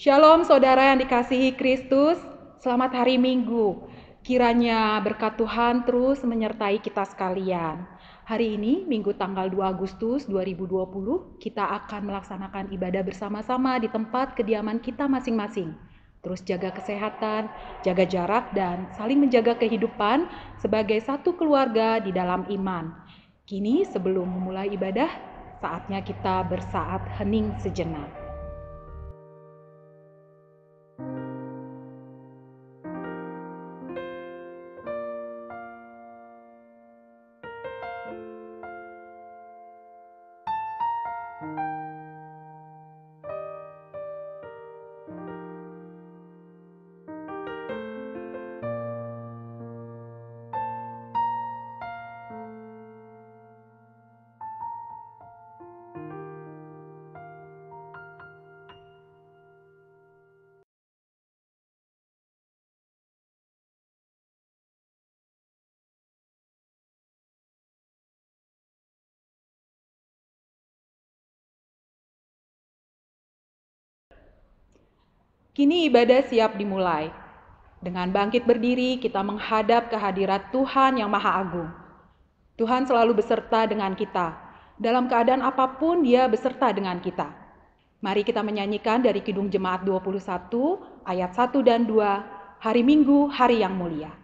Shalom saudara yang dikasihi Kristus, selamat hari Minggu. Kiranya berkat Tuhan terus menyertai kita sekalian. Hari ini, Minggu tanggal 2 Agustus 2020, kita akan melaksanakan ibadah bersama-sama di tempat kediaman kita masing-masing. Terus jaga kesehatan, jaga jarak, dan saling menjaga kehidupan sebagai satu keluarga di dalam iman. Kini sebelum memulai ibadah, saatnya kita bersaat hening sejenak. Kini ibadah siap dimulai. Dengan bangkit berdiri, kita menghadap kehadirat Tuhan yang Maha Agung. Tuhan selalu beserta dengan kita. Dalam keadaan apapun, Dia beserta dengan kita. Mari kita menyanyikan dari Kidung Jemaat 21, ayat 1 dan 2, Hari Minggu, Hari yang Mulia.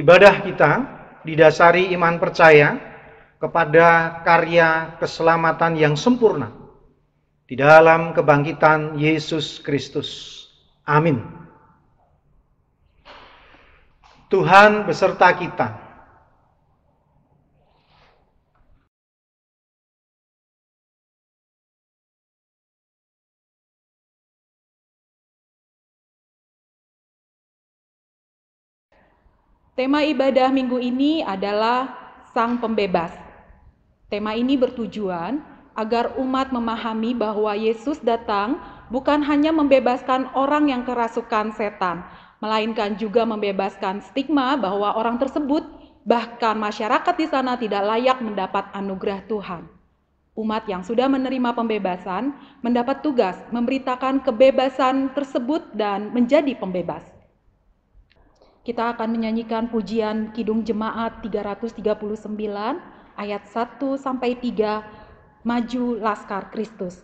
Ibadah kita didasari iman percaya kepada karya keselamatan yang sempurna di dalam kebangkitan Yesus Kristus. Amin. Tuhan beserta kita. Tema ibadah minggu ini adalah Sang Pembebas. Tema ini bertujuan agar umat memahami bahwa Yesus datang bukan hanya membebaskan orang yang kerasukan setan, melainkan juga membebaskan stigma bahwa orang tersebut, bahkan masyarakat di sana tidak layak mendapat anugerah Tuhan. Umat yang sudah menerima pembebasan mendapat tugas memberitakan kebebasan tersebut dan menjadi pembebas. Kita akan menyanyikan pujian Kidung Jemaat 339 ayat 1 sampai 3, Maju Laskar Kristus.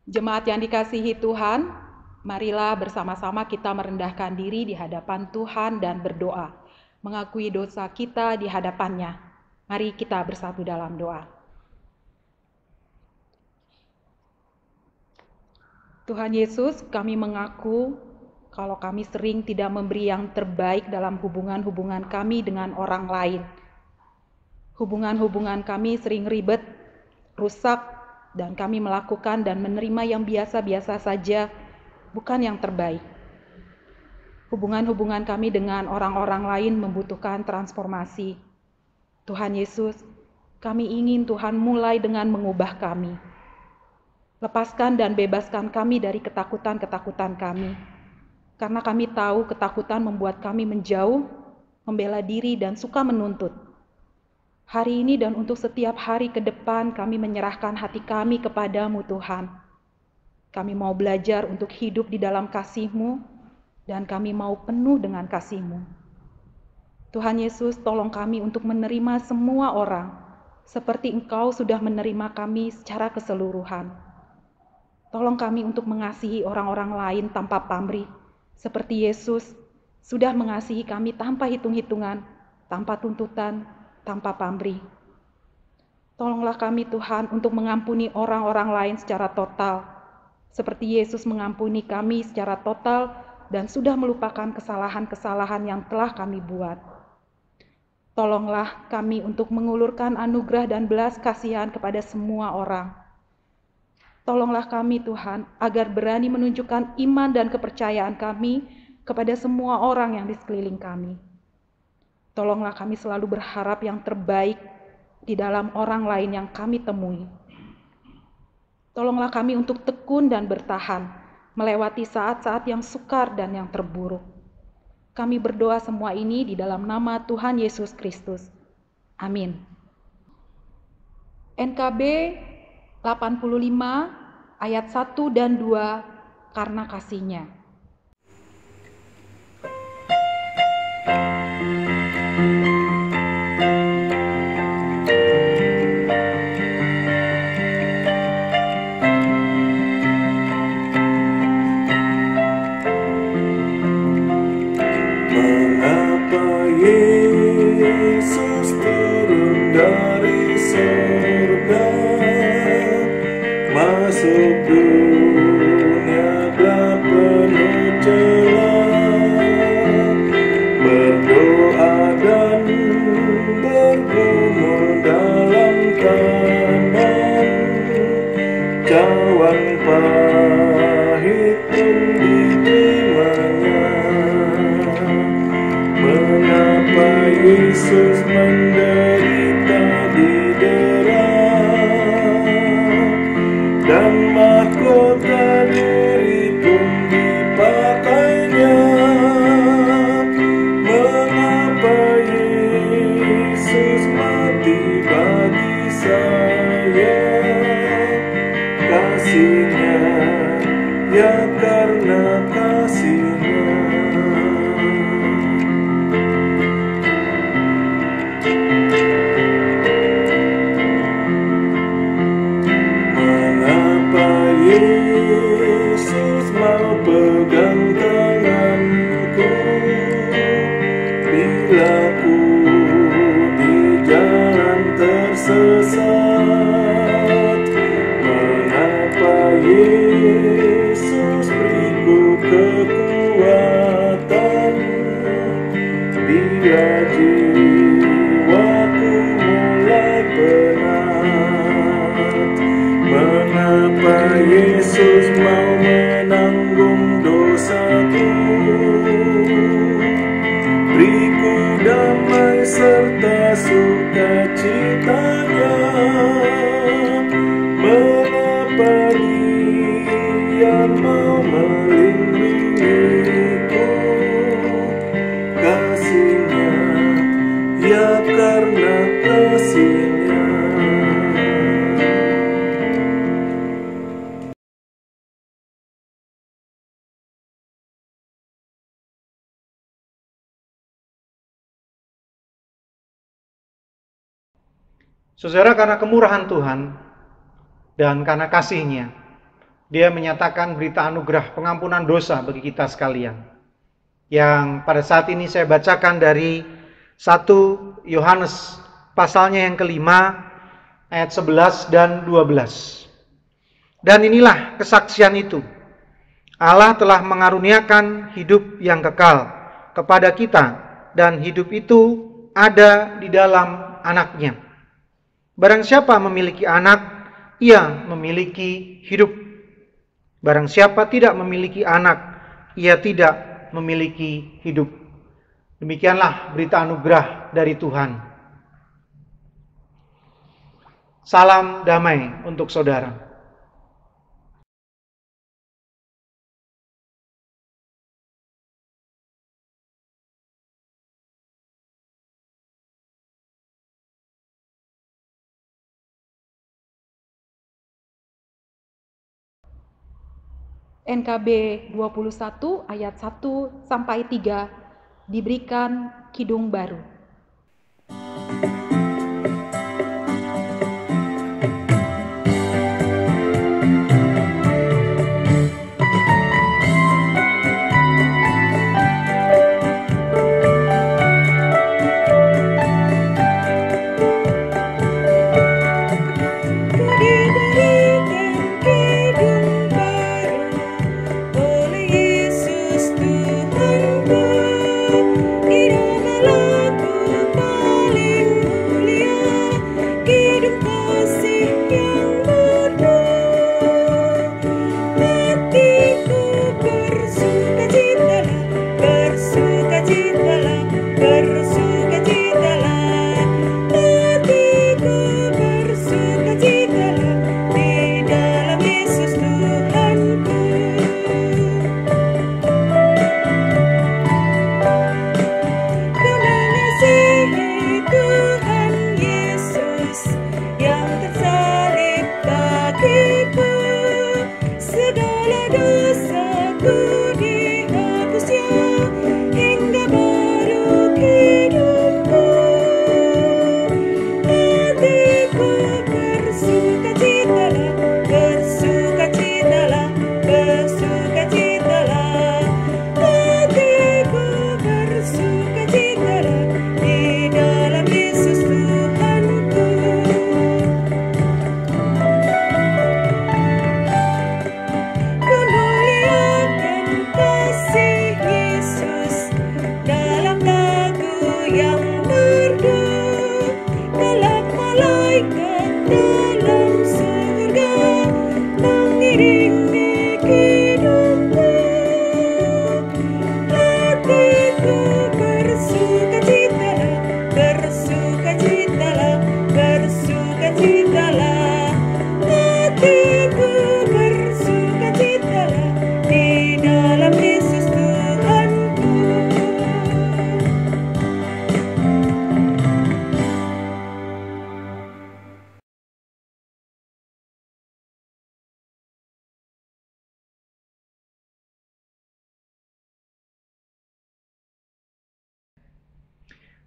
Jemaat yang dikasihi Tuhan, marilah bersama-sama kita merendahkan diri di hadapan Tuhan dan berdoa, mengakui dosa kita di hadapannya. Mari kita bersatu dalam doa. Tuhan Yesus, kami mengaku kalau kami sering tidak memberi yang terbaik dalam hubungan-hubungan kami dengan orang lain. Hubungan-hubungan kami sering ribet, rusak, dan kami melakukan dan menerima yang biasa-biasa saja, bukan yang terbaik. Hubungan-hubungan kami dengan orang-orang lain membutuhkan transformasi. Tuhan Yesus, kami ingin Tuhan mulai dengan mengubah kami. Lepaskan dan bebaskan kami dari ketakutan-ketakutan kami. Karena kami tahu ketakutan membuat kami menjauh, membela diri, dan suka menuntut. Hari ini dan untuk setiap hari ke depan kami menyerahkan hati kami kepadamu Tuhan. Kami mau belajar untuk hidup di dalam kasih-Mu dan kami mau penuh dengan kasih-Mu. Tuhan Yesus, tolong kami untuk menerima semua orang seperti Engkau sudah menerima kami secara keseluruhan. Tolong kami untuk mengasihi orang-orang lain tanpa pamrih, seperti Yesus sudah mengasihi kami tanpa hitung-hitungan, tanpa tuntutan, tanpa pamrih. Tolonglah kami Tuhan untuk mengampuni orang-orang lain secara total, seperti Yesus mengampuni kami secara total dan sudah melupakan kesalahan-kesalahan yang telah kami buat. Tolonglah kami untuk mengulurkan anugerah dan belas kasihan kepada semua orang. Tolonglah kami Tuhan agar berani menunjukkan iman dan kepercayaan kami kepada semua orang yang di sekeliling kami. Tolonglah kami selalu berharap yang terbaik di dalam orang lain yang kami temui. Tolonglah kami untuk tekun dan bertahan, melewati saat-saat yang sukar dan yang terburuk. Kami berdoa semua ini di dalam nama Tuhan Yesus Kristus. Amin. NKB 85 ayat 1 dan 2, karena kasih-Nya. Yesus turun dari surga, masuk dunia gelap penuh celah, berdoa dan bergumul dalam taman, cawan pahit pun diterimanya. Mengapa Yesus menderita didera dan mahkota duri pun dipakainya? Mengapa Yesus mati bagi saya? Kasih-Nya, ya karena kasih-Nya. Yesus mau pegang tanganku bila ku di jalan tersesat. Mengapa Yesus beriku kekuatan bila jiwaku mulai penat? Mengapa Yesus mau menanggung dosaku? Beriku damai serta sukacitanya. Mengapa Dia mau melindungiku? Kasih-Nya, ya karena kasih-Nya. Saudara, karena kemurahan Tuhan dan karena kasih-Nya, Dia menyatakan berita anugerah pengampunan dosa bagi kita sekalian. Yang pada saat ini saya bacakan dari 1 Yohanes pasalnya yang kelima ayat 11 dan 12. Dan inilah kesaksian itu. Allah telah mengaruniakan hidup yang kekal kepada kita, dan hidup itu ada di dalam Anak-Nya. Barang siapa memiliki anak, ia memiliki hidup. Barang siapa tidak memiliki anak, ia tidak memiliki hidup. Demikianlah berita anugerah dari Tuhan. Salam damai untuk saudara. NKB 21 ayat 1 sampai 3 diberikan kidung baru.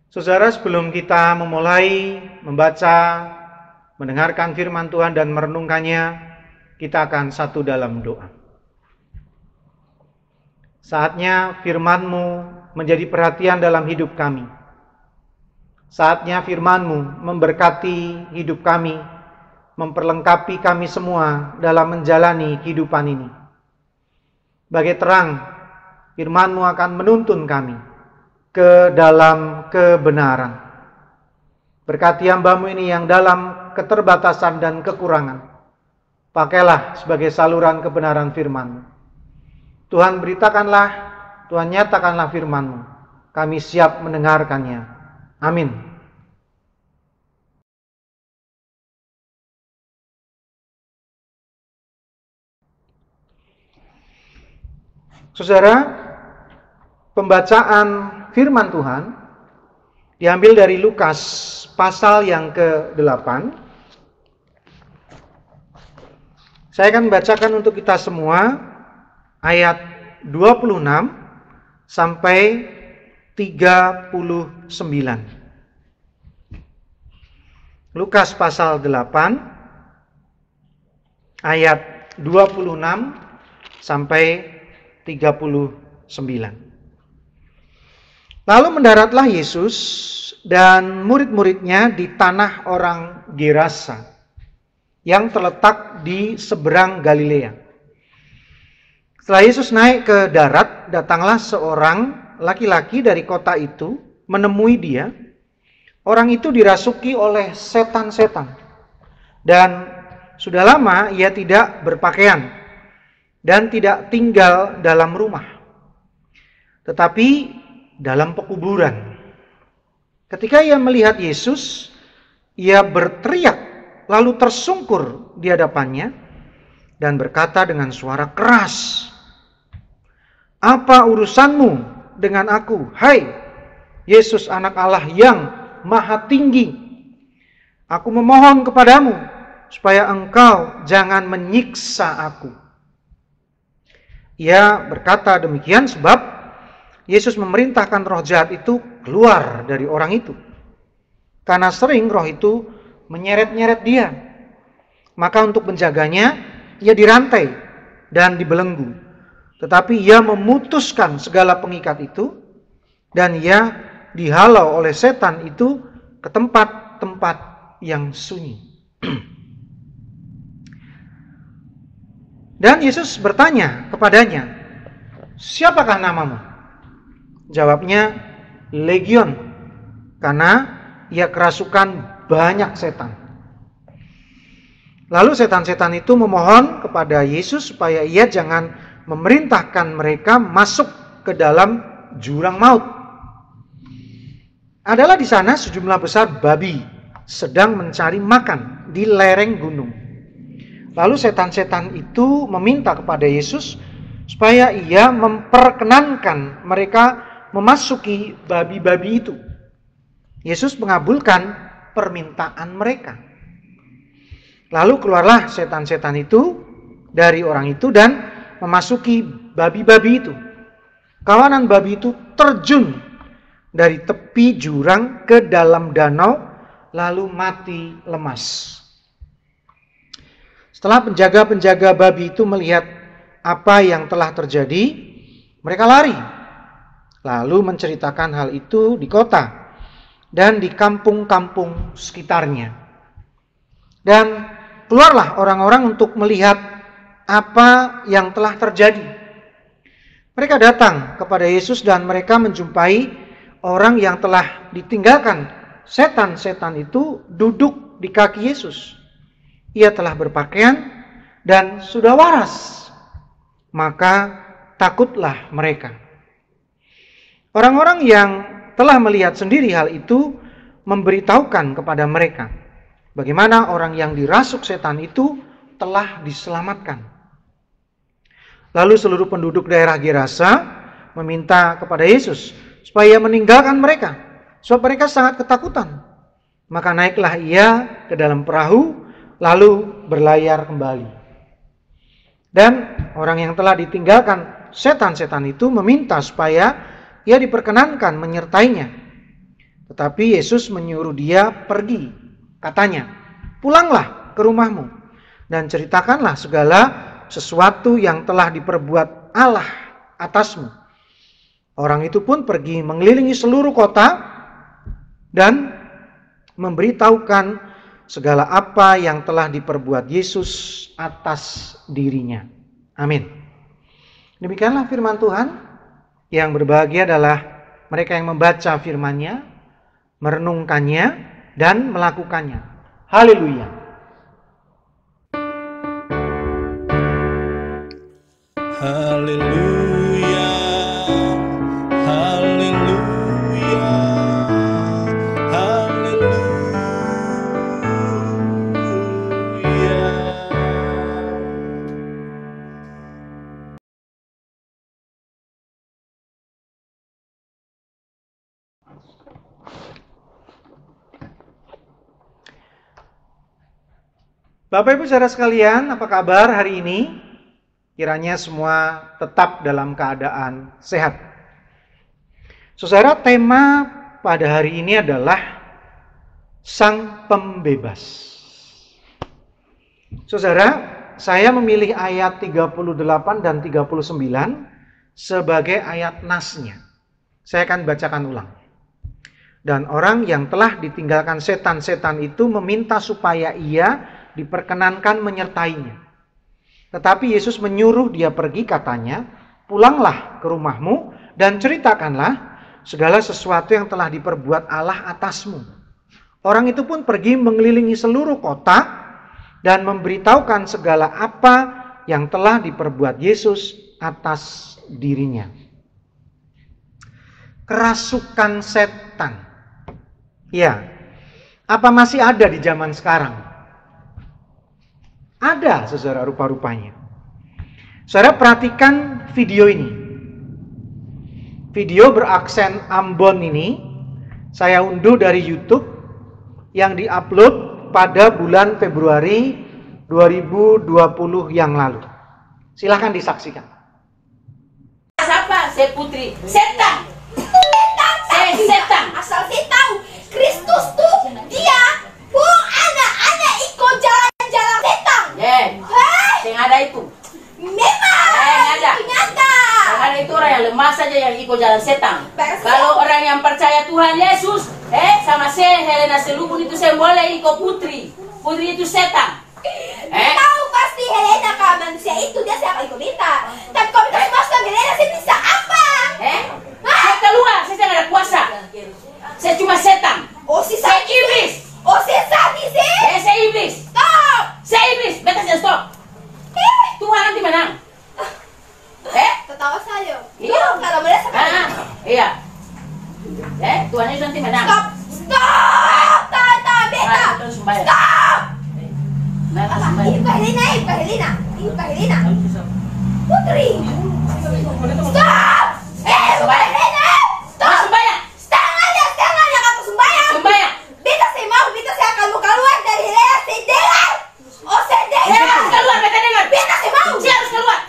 Saudara, sebelum kita memulai membaca, mendengarkan firman Tuhan dan merenungkannya, kita akan satu dalam doa. Saatnya firman-Mu menjadi perhatian dalam hidup kami. Saatnya firman-Mu memberkati hidup kami, memperlengkapi kami semua dalam menjalani kehidupan ini. Bagai terang, firman-Mu akan menuntun kami ke dalam kebenaran. Berkati hamba-Mu ini yang dalam keterbatasan dan kekurangan. Pakailah sebagai saluran kebenaran firman-Mu. Tuhan beritakanlah, Tuhan nyatakanlah firman-Mu. Kami siap mendengarkannya. Amin. Saudara, pembacaan firman Tuhan diambil dari Lukas pasal yang ke-8. Saya akan membacakan untuk kita semua ayat 26 sampai 39. Lukas pasal 8 ayat 26 sampai 39. Lalu mendaratlah Yesus dan murid-muridnya di tanah orang Gerasa yang terletak di seberang Galilea. Setelah Yesus naik ke darat, datanglah seorang laki-laki dari kota itu menemui dia. Orang itu dirasuki oleh setan-setan dan sudah lama ia tidak berpakaian dan tidak tinggal dalam rumah, tetapi dalam pekuburan. Ketika ia melihat Yesus, ia berteriak lalu tersungkur di hadapannya dan berkata dengan suara keras, "Apa urusanmu dengan aku, hai Yesus anak Allah yang maha tinggi? Aku memohon kepadamu supaya engkau jangan menyiksa aku." Ia berkata demikian sebab Yesus memerintahkan roh jahat itu keluar dari orang itu. Karena sering roh itu menyeret-nyeret dia. Maka untuk menjaganya, ia dirantai dan dibelenggu. Tetapi ia memutuskan segala pengikat itu, dan ia dihalau oleh setan itu ke tempat-tempat yang sunyi. Dan Yesus bertanya kepadanya, "Siapakah namamu?" Jawabnya, "Legion," karena ia kerasukan banyak setan. Lalu setan-setan itu memohon kepada Yesus supaya ia jangan memerintahkan mereka masuk ke dalam jurang maut. Adalah di sana sejumlah besar babi sedang mencari makan di lereng gunung. Lalu setan-setan itu meminta kepada Yesus supaya ia memperkenankan mereka memasuki babi-babi itu. Yesus mengabulkan permintaan mereka. Lalu keluarlah setan-setan itu dari orang itu dan memasuki babi-babi itu. Kawanan babi itu terjun dari tepi jurang ke dalam danau lalu mati lemas. Setelah penjaga-penjaga babi itu melihat apa yang telah terjadi, mereka lari. Lalu menceritakan hal itu di kota dan di kampung-kampung sekitarnya. Dan keluarlah orang-orang untuk melihat apa yang telah terjadi. Mereka datang kepada Yesus dan mereka menjumpai orang yang telah ditinggalkan setan-setan itu duduk di kaki Yesus. Ia telah berpakaian dan sudah waras. Maka takutlah mereka. Orang-orang yang telah melihat sendiri hal itu memberitahukan kepada mereka bagaimana orang yang dirasuk setan itu telah diselamatkan. Lalu seluruh penduduk daerah Gerasa meminta kepada Yesus supaya meninggalkan mereka, sebab mereka sangat ketakutan. Maka naiklah ia ke dalam perahu, lalu berlayar kembali. Dan orang yang telah ditinggalkan setan-setan itu meminta supaya ia diperkenankan menyertainya. Tetapi Yesus menyuruh dia pergi. Katanya, "Pulanglah ke rumahmu dan ceritakanlah segala sesuatu yang telah diperbuat Allah atasmu." Orang itu pun pergi mengelilingi seluruh kota dan memberitahukan segala apa yang telah diperbuat Yesus atas dirinya. Amin. Demikianlah firman Tuhan. Yang berbahagia adalah mereka yang membaca firman-Nya, merenungkannya, dan melakukannya. Haleluya. Haleluya, haleluya, haleluya. Bapak Ibu saudara sekalian, apa kabar hari ini? Kiranya semua tetap dalam keadaan sehat. Saudara, tema pada hari ini adalah Sang Pembebas. Saudara, saya memilih ayat 38 dan 39 sebagai ayat nasnya. Saya akan bacakan ulang. Dan orang yang telah ditinggalkan setan-setan itu meminta supaya ia diperkenankan menyertainya. Tetapi Yesus menyuruh dia pergi, katanya, pulanglah ke rumahmu dan ceritakanlah segala sesuatu yang telah diperbuat Allah atasmu. Orang itu pun pergi mengelilingi seluruh kota dan memberitahukan segala apa yang telah diperbuat Yesus atas dirinya. Kerasukan setan. Ya, apa masih ada di zaman sekarang? Ada, saudara, rupa-rupanya. Saudara perhatikan video ini. Video beraksen Ambon ini saya unduh dari YouTube yang diupload pada bulan Februari 2020 yang lalu. Silahkan disaksikan. Siapa? Saya putri. Setan. Setan. Asal saya tahu, Kristus tuh dia anak-anak ikut jalan-jalan setan. Yang ada itu. Memang. Ada. Itu nyata. Yang ada itu orang yang lemah saja yang ikut jalan setan. Bersih. Kalau orang yang percaya Tuhan Yesus, sama saya Helena Selubun itu saya boleh ikut putri. Putri itu setan. Tahu pasti Helena kalau manusia itu dia siapa ikut minta. Tapi kalau kita masukkan Helena saya bisa apa? Saya keluar, saya tidak ada kuasa. Saya cuma setan. Oh si Saya Sati. iblis. Oh si Sati sih. Saya iblis. Stop. Saya iblis. Beta saya stop. Tuhan nanti menang. Tertawa saja. Iya. Tuh, kalau merasa Iya. Tuhan Yesus nanti menang. Stop. Stop. Tahan, beta. Stop. Nah, terus Apa? sembahyang. Ini Pak Helena, ini Pak Helena. Ini Pak Helena. Putri. Stop. Pak Helena. Mau sembahyang? Setengahnya kamu sembahyang. Sembahyang. Beta saya mau, beta saya akan mau keluar dari Helena. Saya dengar. Oh saya Saya dengar. harus keluar, beta dengar. Beta saya mau. Saya harus keluar.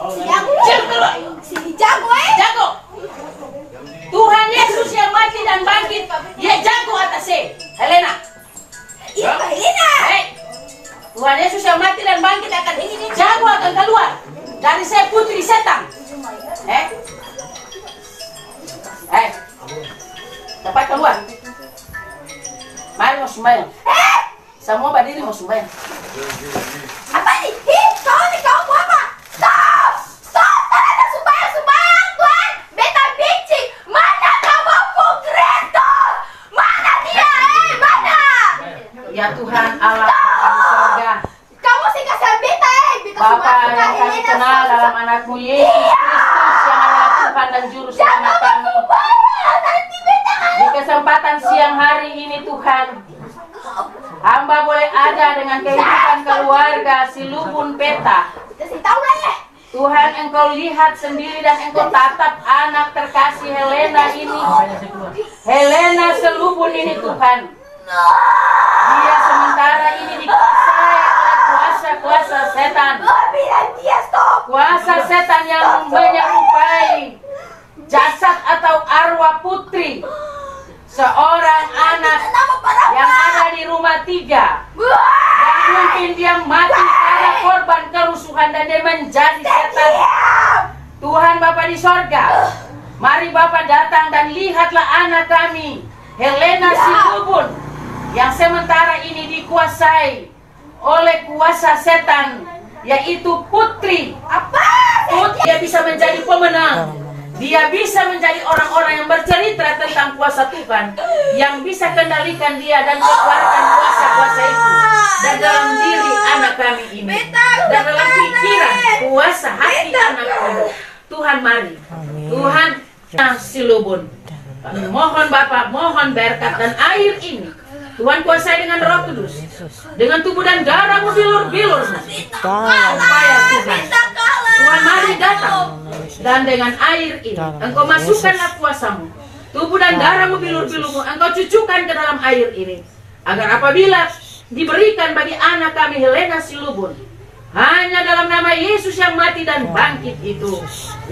Si jago. Saya harus keluar. Si jago Jago. Tuhan Yesus yang mati dan bangkit, dia jago atas saya. Helena. Ini Pak Helena. Tuhan Yesus yang mati dan bangkit akan jago akan keluar dari saya putri setan. Cepat keluar. Mari mau sembahyang. Semua berdiri mau sembahyang. Apa ini? Kau mau apa? Stop. Stop. Tanah sembahyang Tuhan. Beta benci. Mana kamu Kristus? Mana dia? Mana? Ya Tuhan Allah di sorga, Kamu sih kasih beta beta Bapa semua yang kami Helena kenal semua. dalam anakmu Yesus Kristus yang adalah Tuhan dan Juru Selamat kami. Nanti beta Di kesempatan siang hari ini Tuhan, hamba boleh ada dengan kehidupan keluarga Selubun Peta. kasih tahu lah ya. Tuhan, Engkau lihat sendiri dan Engkau tatap anak terkasih Helena ini. Helena Selubun ini Tuhan. Dia sementara ini dikuasai oleh kuasa-kuasa setan. Bilang dia stop. Kuasa setan yang menyerupai jasad atau arwah putri seorang anak yang ada di rumah 3. Yang mungkin dia mati karena korban kerusuhan dan dia menjadi setan. Tuhan Bapa di sorga, mari Bapa datang dan lihatlah anak kami Helena Selubun yang sementara ini dikuasai oleh kuasa setan, yaitu putri. Putri dia bisa menjadi pemenang. Dia bisa menjadi orang-orang yang bercerita tentang kuasa Tuhan, yang bisa kendalikan dia dan keluarkan kuasa-kuasa itu dan dalam diri anak kami ini dan dalam pikiran kuasa hati anak kami. Tuhan mari, Tuhan Selubun, mohon Bapa, mohon berkat dan air ini Tuhan kuasai dengan Roh Kudus, dengan tubuh dan darahmu bilur-bilur supaya Tuhan mari datang dan dengan air ini Engkau masukkanlah kuasamu, tubuh dan darahmu bilur-bilurmu Engkau cucukkan ke dalam air ini, agar apabila diberikan bagi anak kami Helena Selubun, hanya dalam nama Yesus yang mati dan bangkit itu,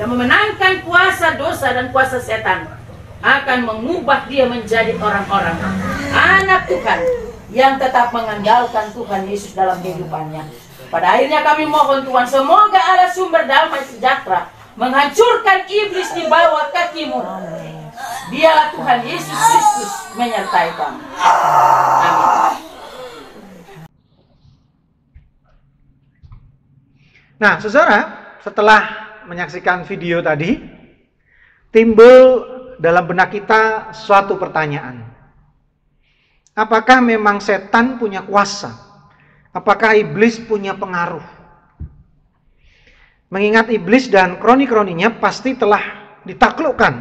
yang memenangkan kuasa dosa dan kuasa setan, akan mengubah dia menjadi orang-orang anak Tuhan yang tetap mengandalkan Tuhan Yesus dalam kehidupannya. Pada akhirnya kami mohon Tuhan, semoga Allah sumber damai sejahtera menghancurkan iblis di bawah kakimu. Biarlah Tuhan Yesus Kristus menyertai kami. Amin. Nah, saudara, setelah menyaksikan video tadi, timbul dalam benak kita suatu pertanyaan. Apakah memang setan punya kuasa? Apakah iblis punya pengaruh? Mengingat iblis dan kroni-kroninya pasti telah ditaklukkan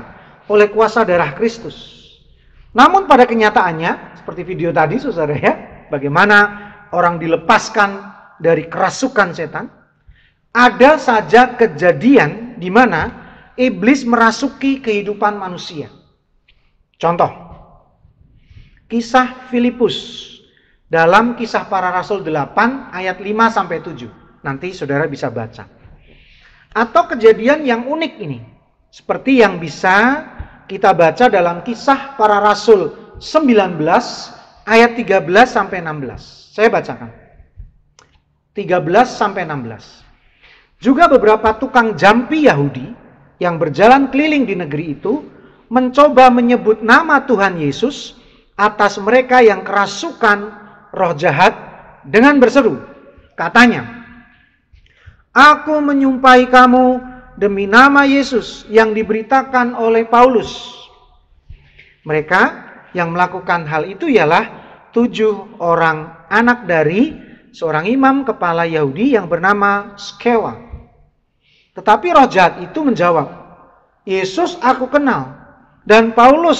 oleh kuasa darah Kristus. Namun pada kenyataannya, seperti video tadi saudara ya, bagaimana orang dilepaskan dari kerasukan setan, ada saja kejadian di mana iblis merasuki kehidupan manusia. Contoh, kisah Filipus dalam Kisah Para Rasul 8 ayat 5-7. Nanti saudara bisa baca. Atau kejadian yang unik ini, seperti yang bisa kita baca dalam Kisah Para Rasul 19 ayat 13-16. Saya bacakan. 13-16. Juga beberapa tukang jampi Yahudi yang berjalan keliling di negeri itu mencoba menyebut nama Tuhan Yesus atas mereka yang kerasukan roh jahat dengan berseru. Katanya, "Aku menyumpahi kamu demi nama Yesus yang diberitakan oleh Paulus." Mereka yang melakukan hal itu ialah 7 orang anak dari seorang imam kepala Yahudi yang bernama Skewa. Tetapi roh jahat itu menjawab, "Yesus aku kenal dan Paulus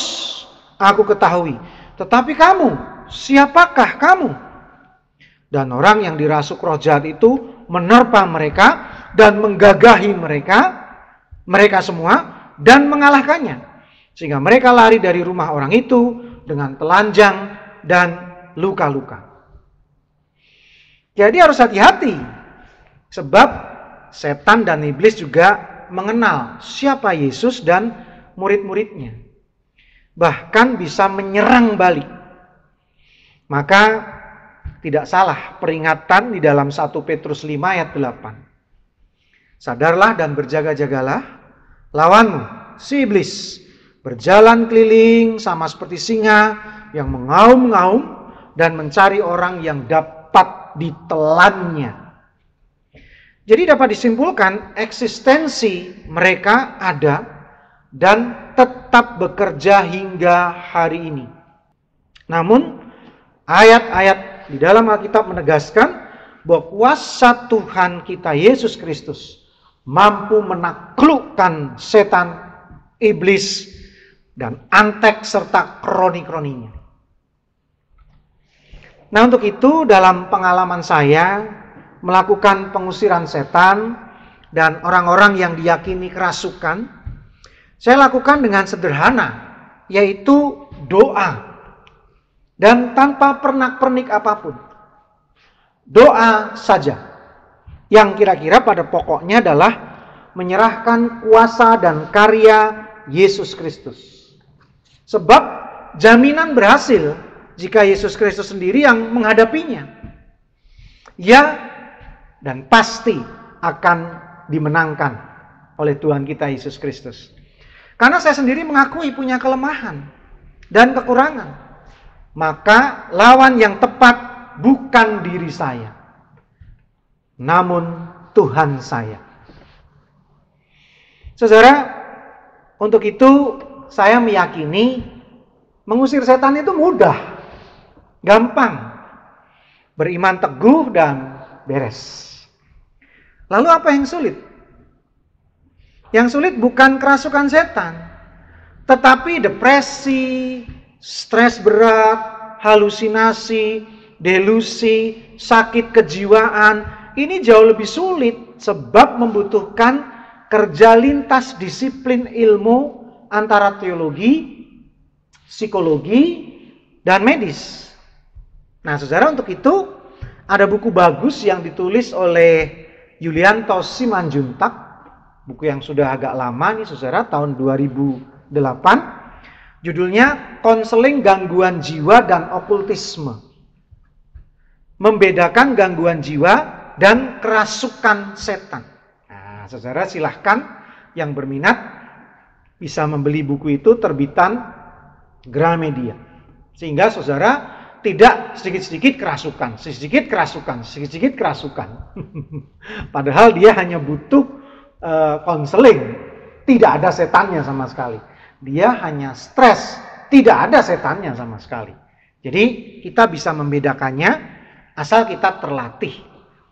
aku ketahui. Tetapi kamu, siapakah kamu?" Dan orang yang dirasuk roh jahat itu menerpa mereka dan menggagahi mereka semua dan mengalahkannya. Sehingga mereka lari dari rumah orang itu dengan telanjang dan luka-luka. Jadi harus hati-hati, sebab setan dan iblis juga mengenal siapa Yesus dan murid-muridnya. Bahkan bisa menyerang balik. Maka tidak salah peringatan di dalam 1 Petrus 5 ayat 8. Sadarlah dan berjaga-jagalah, lawanmu, si iblis, berjalan keliling sama seperti singa yang mengaum-ngaum dan mencari orang yang dapat ditelannya. Jadi dapat disimpulkan eksistensi mereka ada dan tetap bekerja hingga hari ini. Namun ayat-ayat di dalam Alkitab menegaskan bahwa kuasa Tuhan kita Yesus Kristus mampu menaklukkan setan, iblis, dan antek serta kroni-kroninya. Nah, untuk itu dalam pengalaman saya melakukan pengusiran setan dan orang-orang yang diyakini kerasukan, saya lakukan dengan sederhana, yaitu doa. Dan tanpa pernak-pernik apapun. Doa saja. Yang kira-kira pada pokoknya adalah menyerahkan kuasa dan karya Yesus Kristus. Sebab jaminan berhasil jika Yesus Kristus sendiri yang menghadapinya. Ya, dan pasti akan dimenangkan oleh Tuhan kita Yesus Kristus. Karena saya sendiri mengakui punya kelemahan dan kekurangan. Maka lawan yang tepat bukan diri saya, namun Tuhan saya. Saudara, untuk itu saya meyakini mengusir setan itu mudah, gampang, beriman teguh dan beres. Lalu apa yang sulit? Yang sulit bukan kerasukan setan, tetapi depresi, stres berat, halusinasi, delusi, sakit kejiwaan. Ini jauh lebih sulit sebab membutuhkan kerja lintas disiplin ilmu antara teologi, psikologi, dan medis. Nah, saudara, untuk itu ada buku bagus yang ditulis oleh Yulianto Simanjuntak, buku yang sudah agak lama nih saudara, tahun 2008. Judulnya Konseling Gangguan Jiwa dan Okultisme. Membedakan gangguan jiwa dan kerasukan setan. Nah, saudara silahkan yang berminat bisa membeli buku itu terbitan Gramedia. Sehingga saudara tidak sedikit-sedikit kerasukan, sedikit-sedikit kerasukan, sedikit-sedikit kerasukan. Padahal dia hanya butuh konseling, tidak ada setannya sama sekali. Dia hanya stres, tidak ada setannya sama sekali. Jadi kita bisa membedakannya asal kita terlatih.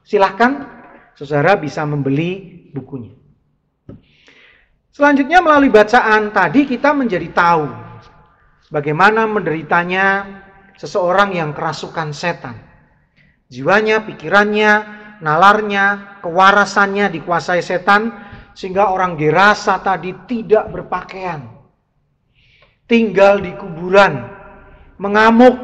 Silahkan saudara bisa membeli bukunya. Selanjutnya melalui bacaan tadi kita menjadi tahu bagaimana menderitanya seseorang yang kerasukan setan. Jiwanya, pikirannya, nalarnya, kewarasannya dikuasai setan sehingga orang Gerasa tadi tidak berpakaian. Tinggal di kuburan, mengamuk,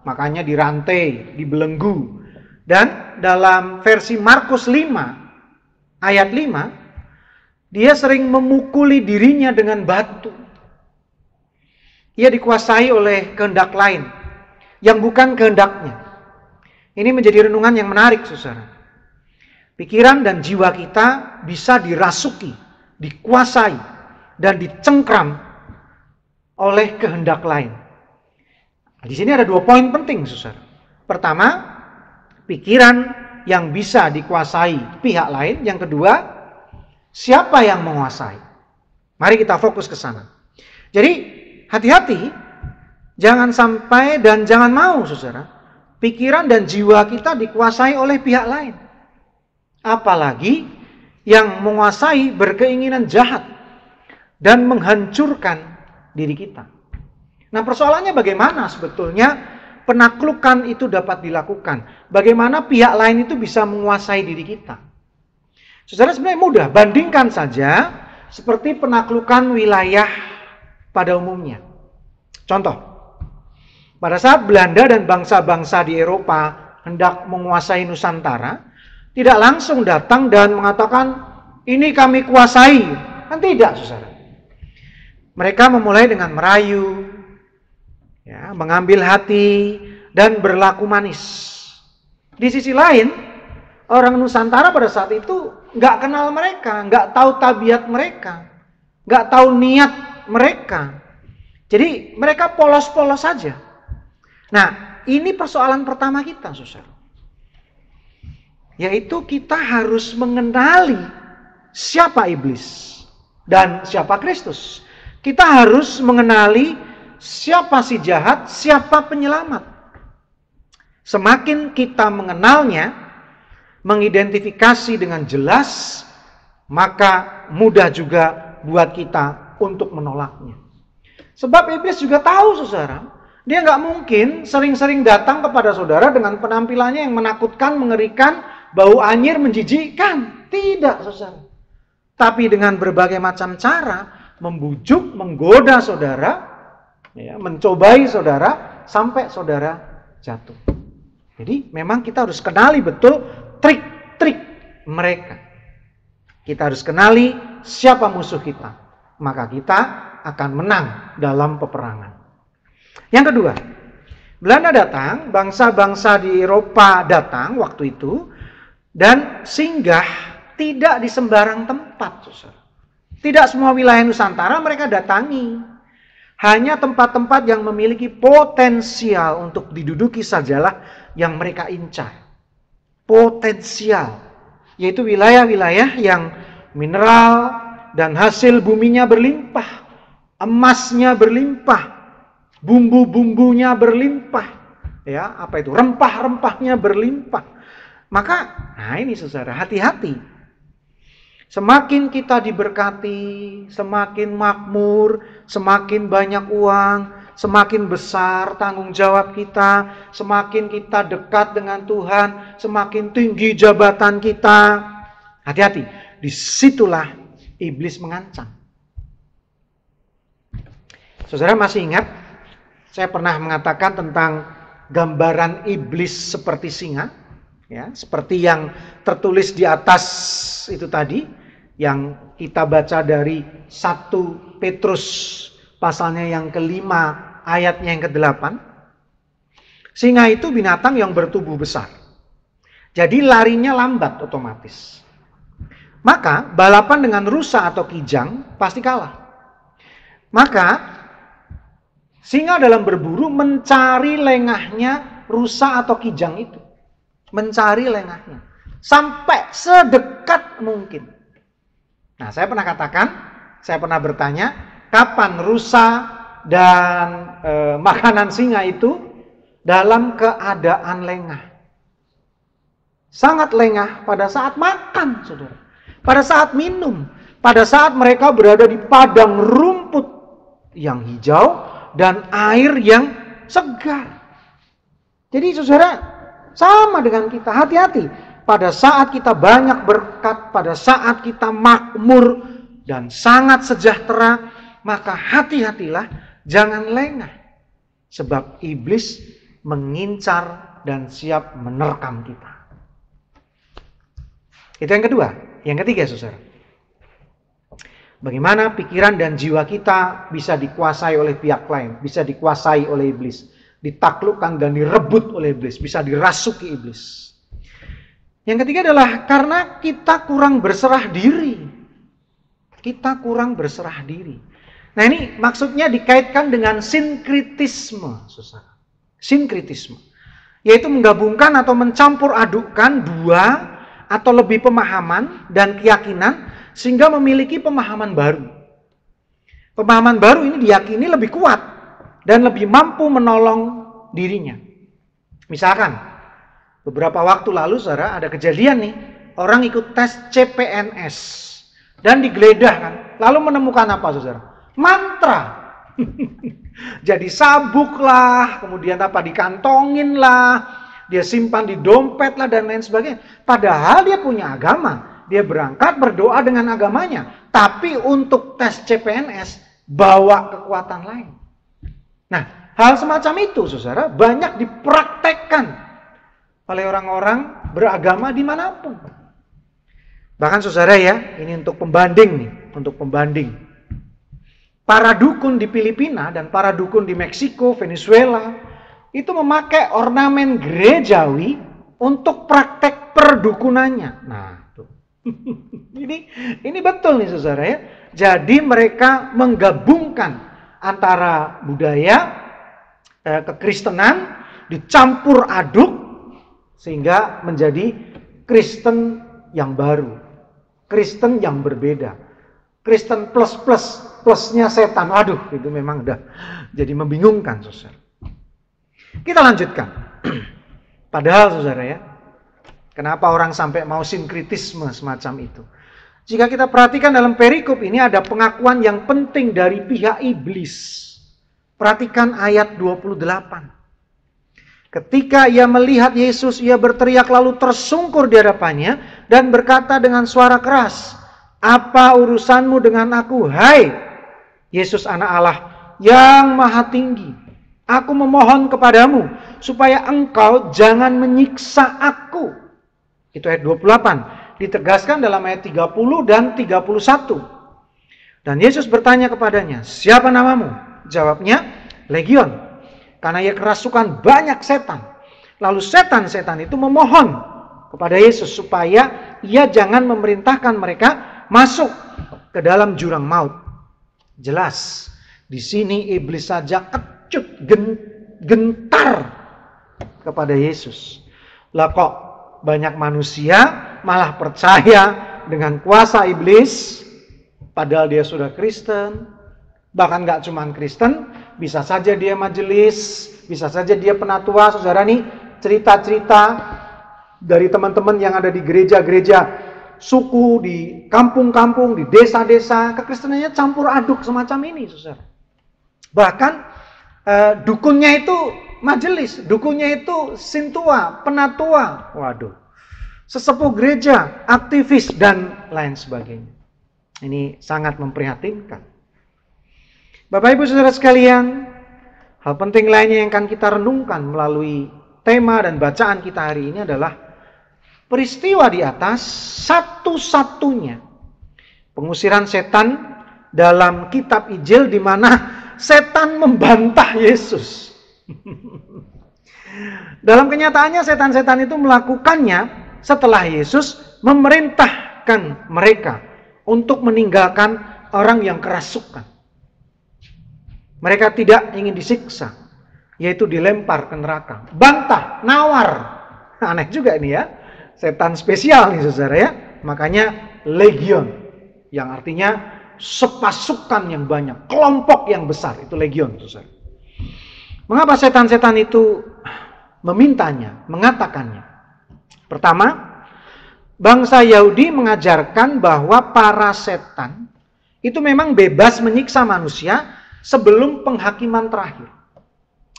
makanya dirantai, dibelenggu. Dan dalam versi Markus 5 ayat 5 dia sering memukuli dirinya dengan batu. Ia dikuasai oleh kehendak lain yang bukan kehendaknya. Ini menjadi renungan yang menarik, saudara. Pikiran dan jiwa kita bisa dirasuki, dikuasai, dan dicengkram oleh kehendak lain. Di sini ada 2 poin penting, saudara. Pertama, pikiran yang bisa dikuasai pihak lain. Yang kedua, siapa yang menguasai? Mari kita fokus ke sana. Jadi, hati-hati, jangan sampai dan jangan mau, saudara, pikiran dan jiwa kita dikuasai oleh pihak lain. Apalagi yang menguasai berkeinginan jahat dan menghancurkan diri kita. Nah, persoalannya bagaimana sebetulnya penaklukan itu dapat dilakukan? Bagaimana pihak lain itu bisa menguasai diri kita? Saudara, sebenarnya mudah. Bandingkan saja seperti penaklukan wilayah pada umumnya. Contoh, pada saat Belanda dan bangsa-bangsa di Eropa hendak menguasai Nusantara, tidak langsung datang dan mengatakan, ini kami kuasai. Kan tidak, saudara. Mereka memulai dengan merayu, ya, mengambil hati, dan berlaku manis. Di sisi lain, orang Nusantara pada saat itu nggak kenal mereka, nggak tahu tabiat mereka, nggak tahu niat mereka. Jadi mereka polos-polos saja. Nah, ini persoalan pertama kita, saudara. Yaitu kita harus mengenali siapa iblis dan siapa Kristus. Kita harus mengenali siapa si jahat, siapa penyelamat. Semakin kita mengenalnya, mengidentifikasi dengan jelas, maka mudah juga buat kita untuk menolaknya. Sebab iblis juga tahu, saudara, dia nggak mungkin sering-sering datang kepada saudara dengan penampilannya yang menakutkan, mengerikan, bau anyir, menjijikkan. Tidak, saudara. Tapi dengan berbagai macam cara, membujuk, menggoda saudara, ya, mencobai saudara, sampai saudara jatuh. Jadi memang kita harus kenali betul trik-trik mereka. Kita harus kenali siapa musuh kita. Maka kita akan menang dalam peperangan. Yang kedua, Belanda datang, bangsa-bangsa di Eropa datang waktu itu, dan singgah tidak di sembarang tempat, saudara. Tidak semua wilayah Nusantara mereka datangi. Hanya tempat-tempat yang memiliki potensial untuk diduduki sajalah yang mereka incar. Potensial, yaitu wilayah-wilayah yang mineral dan hasil buminya berlimpah, emasnya berlimpah, bumbu-bumbunya berlimpah, ya, apa itu, rempah-rempahnya berlimpah. Maka, nah ini saudara, hati-hati. Semakin kita diberkati, semakin makmur, semakin banyak uang, semakin besar tanggung jawab kita, semakin kita dekat dengan Tuhan, semakin tinggi jabatan kita. Hati-hati, disitulah iblis mengancam. Saudara masih ingat, saya pernah mengatakan tentang gambaran iblis seperti singa, ya, seperti yang tertulis di atas itu tadi, yang kita baca dari 1 Petrus pasalnya yang ke-5 ayatnya yang ke-8. Singa itu binatang yang bertubuh besar. Jadi larinya lambat otomatis. Maka balapan dengan rusa atau kijang pasti kalah. Maka singa dalam berburu mencari lengahnya rusa atau kijang itu. Mencari lengahnya. Sampai sedekat mungkin. Nah, saya pernah katakan, saya pernah bertanya, kapan rusa dan makanan singa itu dalam keadaan lengah? Sangat lengah pada saat makan, saudara. Pada saat minum. Pada saat mereka berada di padang rumput yang hijau dan air yang segar. Jadi saudara, sama dengan kita. Hati-hati. Pada saat kita banyak berkat, pada saat kita makmur dan sangat sejahtera, maka hati-hatilah, jangan lengah. Sebab iblis mengincar dan siap menerkam kita. Itu yang kedua. Yang ketiga, saudara. Bagaimana pikiran dan jiwa kita bisa dikuasai oleh pihak lain, bisa dikuasai oleh iblis, ditaklukkan dan direbut oleh iblis, bisa dirasuki iblis. Yang ketiga adalah karena kita kurang berserah diri. Kita kurang berserah diri. Nah, ini maksudnya dikaitkan dengan sinkritisme, saudara. Sinkritisme, yaitu menggabungkan atau mencampur adukkan dua atau lebih pemahaman dan keyakinan sehingga memiliki pemahaman baru. Pemahaman baru ini diyakini lebih kuat dan lebih mampu menolong dirinya. Misalkan, beberapa waktu lalu, saudara, ada kejadian nih, orang ikut tes CPNS dan digeledah kan, lalu menemukan apa, saudara? Mantra. Jadi sabuk lah, kemudian apa, dikantongin lah, dia simpan di dompet lah dan lain sebagainya. Padahal dia punya agama, dia berangkat berdoa dengan agamanya, tapi untuk tes CPNS bawa kekuatan lain. Nah, hal semacam itu, saudara, banyak dipraktekkan oleh orang-orang beragama dimanapun. Bahkan, saudara ya, ini untuk pembanding nih, untuk pembanding. Para dukun di Filipina dan para dukun di Meksiko, Venezuela, itu memakai ornamen gerejawi untuk praktek perdukunannya. Nah, tuh. ini betul nih, saudara ya. Jadi mereka menggabungkan antara budaya kekristenan dicampur aduk sehingga menjadi Kristen yang baru, Kristen yang berbeda, Kristen plusnya setan. Aduh, itu memang udah jadi membingungkan, saudara. Kita lanjutkan. Padahal, saudara ya, kenapa orang sampai mau sinkritisme semacam itu? Jika kita perhatikan dalam perikop ini ada pengakuan yang penting dari pihak iblis. Perhatikan ayat 28. Ketika ia melihat Yesus, ia berteriak lalu tersungkur di hadapannya dan berkata dengan suara keras, "Apa urusanmu dengan aku, hai Yesus anak Allah yang maha tinggi? Aku memohon kepadamu supaya engkau jangan menyiksa aku." Itu ayat 28. Ditegaskan dalam ayat 30 dan 31. Dan Yesus bertanya kepadanya, "Siapa namamu?" Jawabnya, "Legion." Karena ia kerasukan banyak setan. Lalu setan-setan itu memohon kepada Yesus supaya ia jangan memerintahkan mereka masuk ke dalam jurang maut. Jelas, di sini iblis saja kecut, gentar kepada Yesus. Lah kok banyak manusia malah percaya dengan kuasa iblis, padahal dia sudah Kristen. Bahkan gak cuma Kristen, bisa saja dia majelis, bisa saja dia penatua. Saudara nih, cerita-cerita dari teman-teman yang ada di gereja-gereja suku, di kampung-kampung, di desa-desa, kekristenannya campur aduk semacam ini, saudara. Bahkan dukunnya itu majelis, dukunnya itu sintua, penatua, waduh, sesepuh gereja, aktivis, dan lain sebagainya. Ini sangat memprihatinkan. Bapak Ibu Saudara sekalian, hal penting lainnya yang akan kita renungkan melalui tema dan bacaan kita hari ini adalah peristiwa di atas satu-satunya pengusiran setan dalam kitab Injil di mana setan membantah Yesus. Dalam kenyataannya setan-setan itu melakukannya setelah Yesus memerintahkan mereka untuk meninggalkan orang yang kerasukan. Mereka tidak ingin disiksa, yaitu dilempar ke neraka. Bantah, nawar. Aneh juga ini ya. Setan spesial nih saudara ya. Makanya legion, yang artinya sepasukan yang banyak, kelompok yang besar, itu legion saudara. Mengapa setan-setan itu memintanya, mengatakannya? Pertama, bangsa Yahudi mengajarkan bahwa para setan itu memang bebas menyiksa manusia sebelum penghakiman terakhir.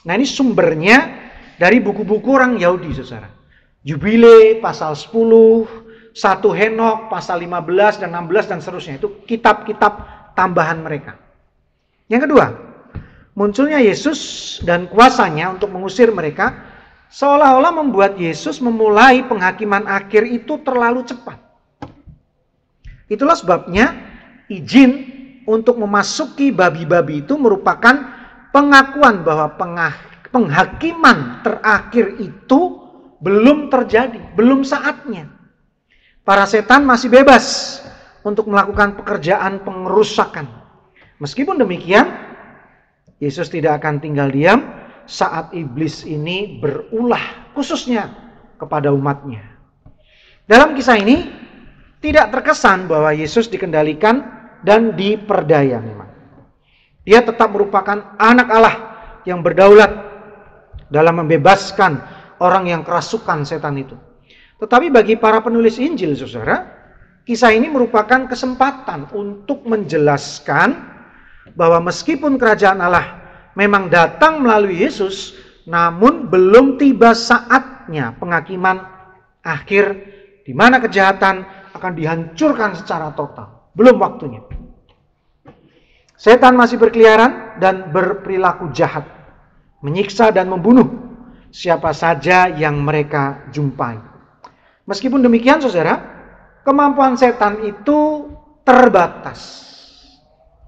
Nah, ini sumbernya dari buku-buku orang Yahudi, saudara. Jubile, pasal 10, 1 Henok, pasal 15 dan 16 dan seterusnya. Itu kitab-kitab tambahan mereka. Yang kedua, munculnya Yesus dan kuasanya untuk mengusir mereka seolah-olah membuat Yesus memulai penghakiman akhir itu terlalu cepat. Itulah sebabnya izin untuk memasuki babi-babi itu merupakan pengakuan bahwa penghakiman terakhir itu belum terjadi, belum saatnya. Para setan masih bebas untuk melakukan pekerjaan pengerusakan. Meskipun demikian, Yesus tidak akan tinggal diam saat iblis ini berulah khususnya kepada umatnya. Dalam kisah ini tidak terkesan bahwa Yesus dikendalikan dan diperdaya memang. Dia tetap merupakan anak Allah yang berdaulat dalam membebaskan orang yang kerasukan setan itu. Tetapi bagi para penulis Injil, saudara, kisah ini merupakan kesempatan untuk menjelaskan bahwa meskipun kerajaan Allah memang datang melalui Yesus, namun belum tiba saatnya penghakiman akhir di mana kejahatan akan dihancurkan secara total. Belum waktunya. Setan masih berkeliaran dan berperilaku jahat, menyiksa dan membunuh siapa saja yang mereka jumpai. Meskipun demikian, saudara, kemampuan setan itu terbatas.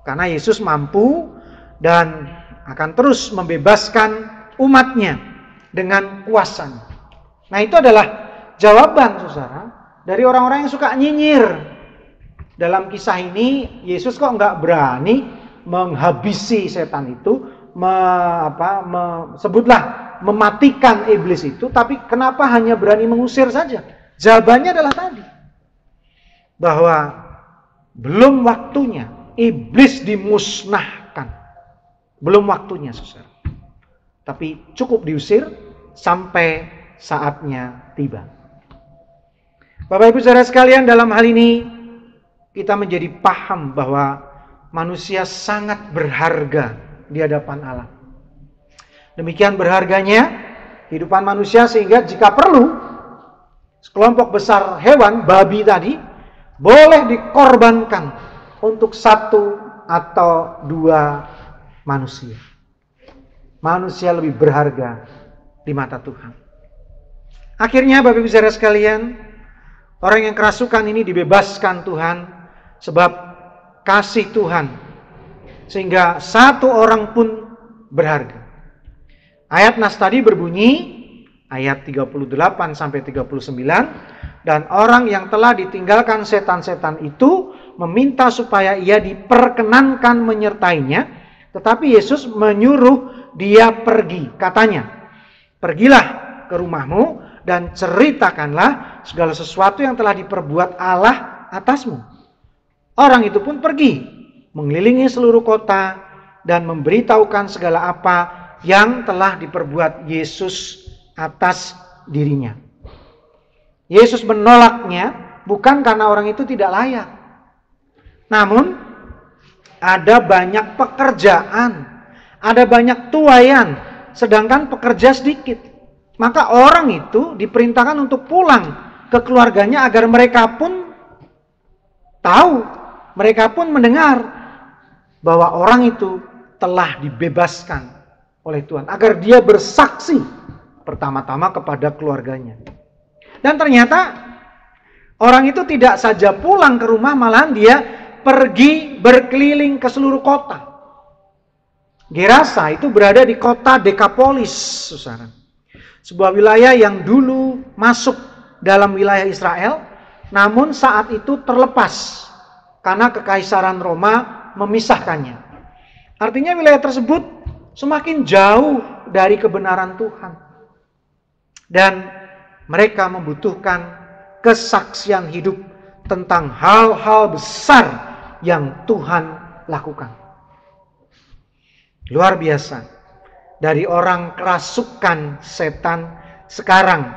Karena Yesus mampu dan akan terus membebaskan umatnya dengan kuasanya. Nah, itu adalah jawaban, saudara, dari orang-orang yang suka nyinyir. Dalam kisah ini, Yesus kok nggak berani menghabisi setan itu, sebutlah mematikan iblis itu, tapi kenapa hanya berani mengusir saja? Jawabannya adalah tadi, bahwa belum waktunya iblis dimusnahkan. Belum waktunya, saudara. Tapi cukup diusir sampai saatnya tiba. Bapak Ibu saudara sekalian, dalam hal ini kita menjadi paham bahwa manusia sangat berharga di hadapan Allah. Demikian berharganya kehidupan manusia sehingga jika perlu sekelompok besar hewan, babi tadi, boleh dikorbankan untuk 1 atau 2 manusia. Manusia lebih berharga di mata Tuhan. Akhirnya Bapak Ibu saudara sekalian, orang yang kerasukan ini dibebaskan Tuhan sebab kasih Tuhan, sehingga 1 orang pun berharga. Ayat nas tadi berbunyi, ayat 38 sampai 39, dan orang yang telah ditinggalkan setan-setan itu meminta supaya ia diperkenankan menyertainya, tetapi Yesus menyuruh dia pergi. Katanya, pergilah ke rumahmu dan ceritakanlah segala sesuatu yang telah diperbuat Allah atasmu. Orang itu pun pergi, mengelilingi seluruh kota dan memberitahukan segala apa yang telah diperbuat Yesus atas dirinya. Yesus menolaknya bukan karena orang itu tidak layak. Namun, ada banyak pekerjaan, ada banyak tuaian, sedangkan pekerja sedikit. Maka orang itu diperintahkan untuk pulang ke keluarganya agar mereka pun tahu, mereka pun mendengar bahwa orang itu telah dibebaskan oleh Tuhan. Agar dia bersaksi pertama-tama kepada keluarganya. Dan ternyata orang itu tidak saja pulang ke rumah, malahan dia pergi berkeliling ke seluruh kota. Gerasa itu berada di kota Dekapolis, saudara. Sebuah wilayah yang dulu masuk dalam wilayah Israel, namun saat itu terlepas karena kekaisaran Roma memisahkannya. Artinya wilayah tersebut semakin jauh dari kebenaran Tuhan. Dan mereka membutuhkan kesaksian hidup tentang hal-hal besar yang Tuhan lakukan. Luar biasa. Dari orang kerasukan setan, sekarang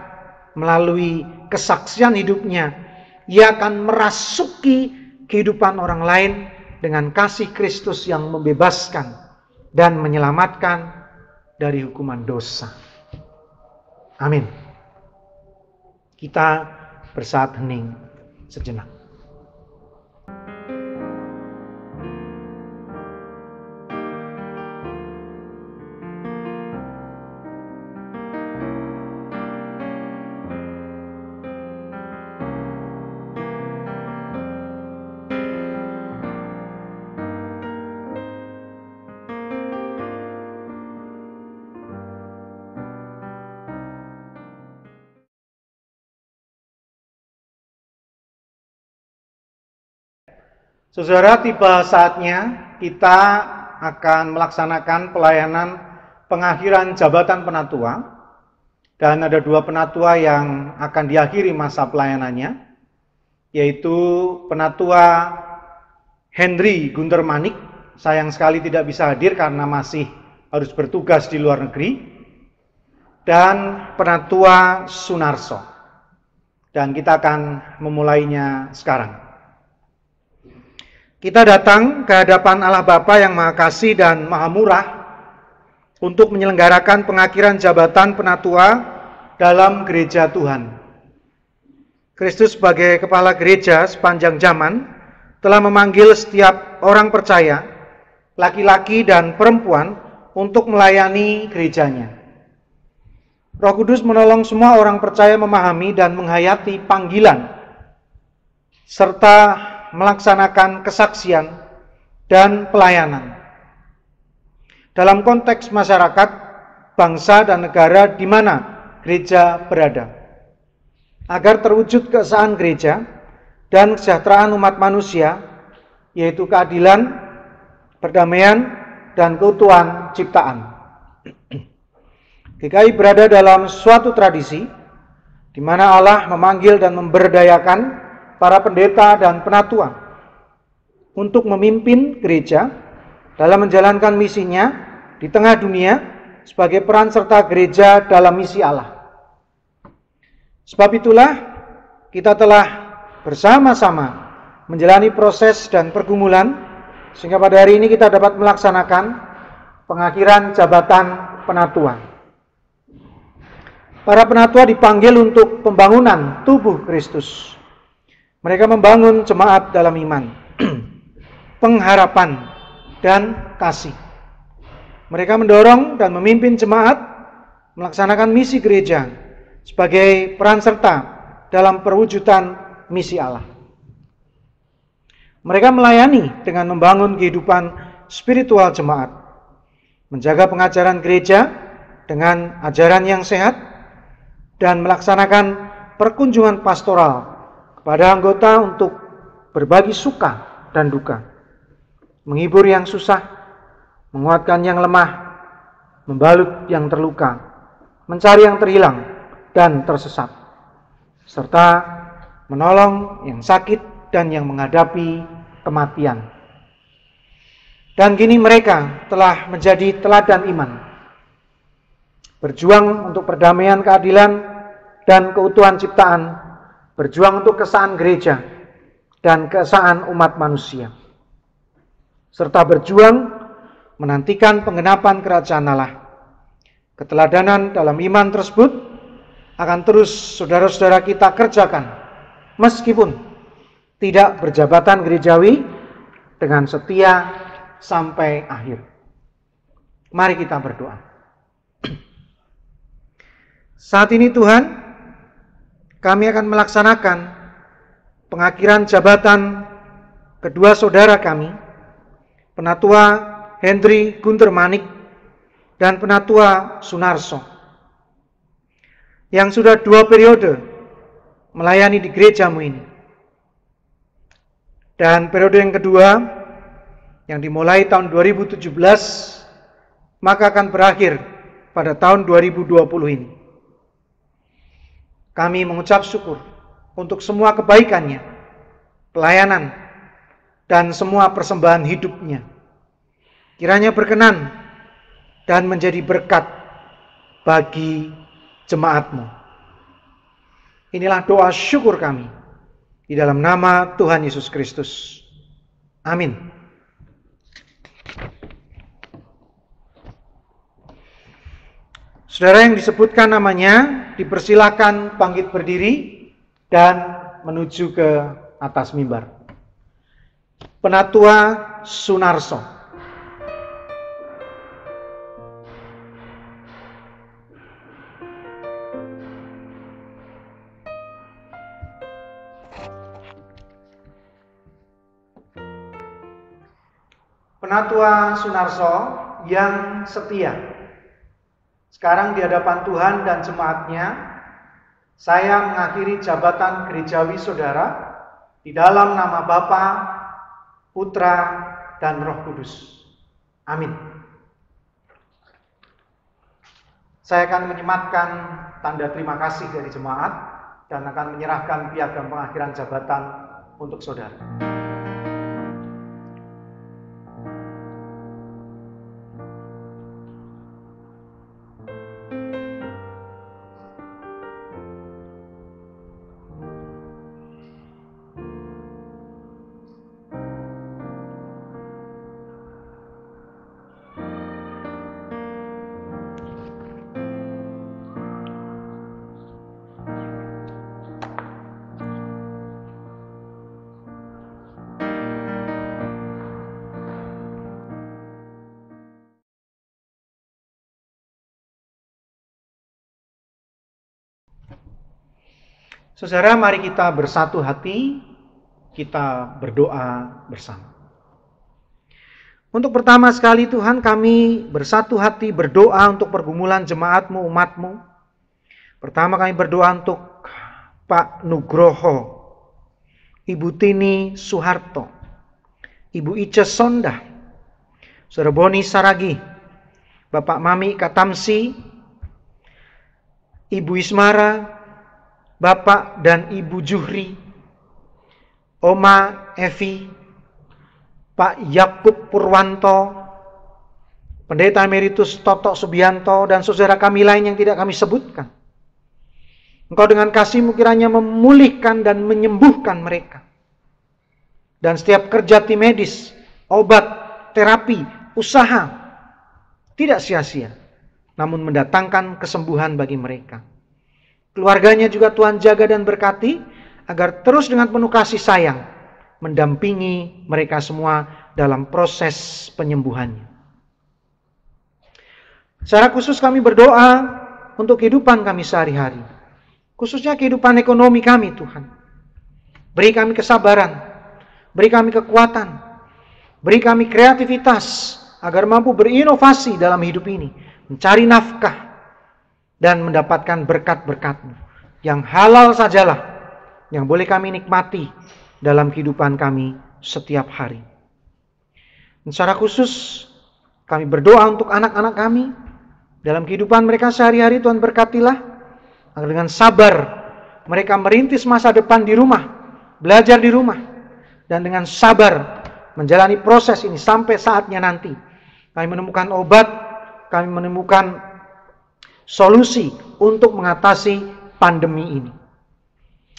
melalui kesaksian hidupnya, ia akan merasuki kehidupan orang lain dengan kasih Kristus yang membebaskan dan menyelamatkan dari hukuman dosa. Amin. Kita bersaat hening sejenak. Saudara, tiba saatnya kita akan melaksanakan pelayanan pengakhiran jabatan penatua. Dan ada 2 penatua yang akan diakhiri masa pelayanannya, yaitu penatua Henry Guntermanik. Sayang sekali tidak bisa hadir karena masih harus bertugas di luar negeri. Dan penatua Sunarso. Dan kita akan memulainya sekarang. Kita datang ke hadapan Allah Bapa yang Maha Kasih dan Maha Murah untuk menyelenggarakan pengakhiran jabatan penatua dalam gereja Tuhan. Kristus sebagai kepala gereja sepanjang zaman telah memanggil setiap orang percaya, laki-laki dan perempuan, untuk melayani gerejanya. Roh Kudus menolong semua orang percaya memahami dan menghayati panggilan, serta melaksanakan kesaksian dan pelayanan dalam konteks masyarakat, bangsa, dan negara di mana gereja berada, agar terwujud keesaan gereja dan kesejahteraan umat manusia, yaitu keadilan, perdamaian, dan keutuhan ciptaan. GKI berada dalam suatu tradisi di mana Allah memanggil dan memberdayakan para pendeta dan penatua untuk memimpin gereja dalam menjalankan misinya di tengah dunia sebagai peran serta gereja dalam misi Allah. Sebab itulah kita telah bersama-sama menjalani proses dan pergumulan sehingga pada hari ini kita dapat melaksanakan pengakhiran jabatan penatua. Para penatua dipanggil untuk pembangunan tubuh Kristus. Mereka membangun jemaat dalam iman, pengharapan, dan kasih. Mereka mendorong dan memimpin jemaat melaksanakan misi gereja sebagai peran serta dalam perwujudan misi Allah. Mereka melayani dengan membangun kehidupan spiritual jemaat, menjaga pengajaran gereja dengan ajaran yang sehat, dan melaksanakan perkunjungan pastoral kepada anggota untuk berbagi suka dan duka, menghibur yang susah, menguatkan yang lemah, membalut yang terluka, mencari yang terhilang dan tersesat, serta menolong yang sakit dan yang menghadapi kematian. Dan kini mereka telah menjadi teladan iman, berjuang untuk perdamaian, keadilan, dan keutuhan ciptaan, berjuang untuk keesaan gereja dan keesaan umat manusia, serta berjuang menantikan penggenapan kerajaan Allah. Keteladanan dalam iman tersebut akan terus saudara-saudara kita kerjakan, meskipun tidak berjabatan gerejawi, dengan setia sampai akhir. Mari kita berdoa. Saat ini Tuhan, kami akan melaksanakan pengakhiran jabatan kedua saudara kami, Penatua Henry Guntermanik dan Penatua Sunarso, yang sudah 2 periode melayani di gerejamu ini. Dan periode yang kedua, yang dimulai tahun 2017, maka akan berakhir pada tahun 2020 ini. Kami mengucap syukur untuk semua kebaikannya, pelayanan, dan semua persembahan hidupnya. Kiranya berkenan dan menjadi berkat bagi jemaatmu. Inilah doa syukur kami di dalam nama Tuhan Yesus Kristus. Amin. Saudara yang disebutkan namanya, dipersilakan bangkit berdiri dan menuju ke atas mimbar. Penatua Sunarso. Penatua Sunarso yang setia. Sekarang di hadapan Tuhan dan jemaatnya, saya mengakhiri jabatan gerejawi saudara di dalam nama Bapa, Putra, dan Roh Kudus. Amin. Saya akan menyematkan tanda terima kasih dari jemaat dan akan menyerahkan piagam pengakhiran jabatan untuk saudara. Saudara, mari kita bersatu hati, kita berdoa bersama. Untuk pertama sekali Tuhan, kami bersatu hati berdoa untuk pergumulan jemaatmu, umatmu. Pertama kami berdoa untuk Pak Nugroho, Ibu Tini Suharto, Ibu Ice Sonda, Saudara Boni Saragi, Bapak Mami Katamsi, Ibu Ismara, Bapak dan Ibu Juhri, Oma Evi, Pak Yakub Purwanto, Pendeta Emeritus Toto Subianto, dan saudara kami lain yang tidak kami sebutkan. Engkau dengan kasih-Mu kiranya memulihkan dan menyembuhkan mereka. Dan setiap kerja tim medis, obat, terapi, usaha, tidak sia-sia, namun mendatangkan kesembuhan bagi mereka. Keluarganya juga Tuhan jaga dan berkati, agar terus dengan penuh kasih sayang mendampingi mereka semua dalam proses penyembuhannya. Secara khusus kami berdoa untuk kehidupan kami sehari-hari, khususnya kehidupan ekonomi kami Tuhan. Beri kami kesabaran, beri kami kekuatan, beri kami kreativitas, agar mampu berinovasi dalam hidup ini, mencari nafkah, dan mendapatkan berkat-berkat-Mu yang halal sajalah, yang boleh kami nikmati dalam kehidupan kami setiap hari. Dan secara khusus kami berdoa untuk anak-anak kami dalam kehidupan mereka sehari-hari. Tuhan berkatilah, agar dengan sabar mereka merintis masa depan di rumah, belajar di rumah, dan dengan sabar menjalani proses ini sampai saatnya nanti kami menemukan obat, kami menemukan solusi untuk mengatasi pandemi ini.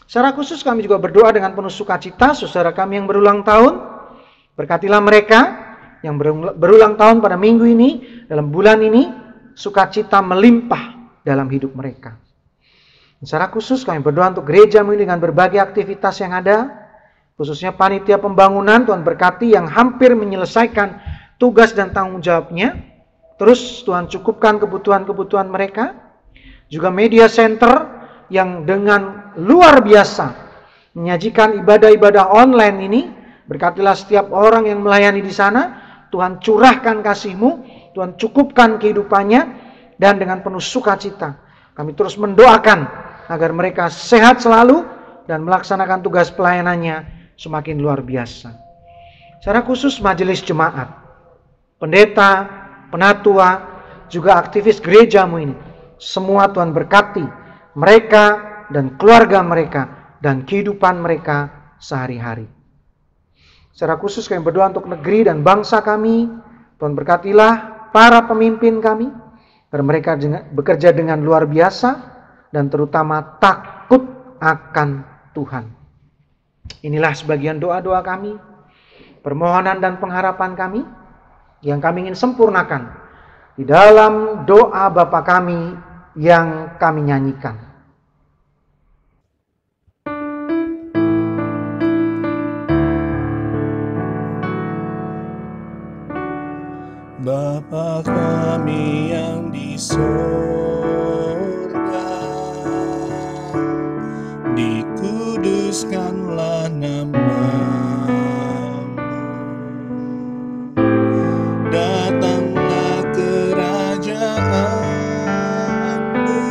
Secara khusus kami juga berdoa dengan penuh sukacita saudara kami yang berulang tahun. Berkatilah mereka yang berulang tahun pada minggu ini, dalam bulan ini, sukacita melimpah dalam hidup mereka. Secara khusus kami berdoa untuk gerejamu ini dengan berbagai aktivitas yang ada, khususnya panitia pembangunan. Tuhan berkati yang hampir menyelesaikan tugas dan tanggung jawabnya. Terus Tuhan cukupkan kebutuhan-kebutuhan mereka. Juga media center yang dengan luar biasa menyajikan ibadah-ibadah online ini. Berkatilah setiap orang yang melayani di sana. Tuhan curahkan kasih-Mu, Tuhan cukupkan kehidupannya, dan dengan penuh sukacita kami terus mendoakan agar mereka sehat selalu, dan melaksanakan tugas pelayanannya semakin luar biasa. Secara khusus majelis jemaat, pendeta, penatua, juga aktivis gerejamu ini, semua Tuhan berkati mereka dan keluarga mereka dan kehidupan mereka sehari-hari. Secara khusus kami berdoa untuk negeri dan bangsa kami. Tuhan berkatilah para pemimpin kami, agar mereka bekerja dengan luar biasa dan terutama takut akan Tuhan. Inilah sebagian doa-doa kami, permohonan dan pengharapan kami yang kami ingin sempurnakan di dalam doa Bapa kami yang kami nyanyikan. Bapa kami yang di sorga, dikuduskanlah nama-Mu, datanglah kerajaan-Mu,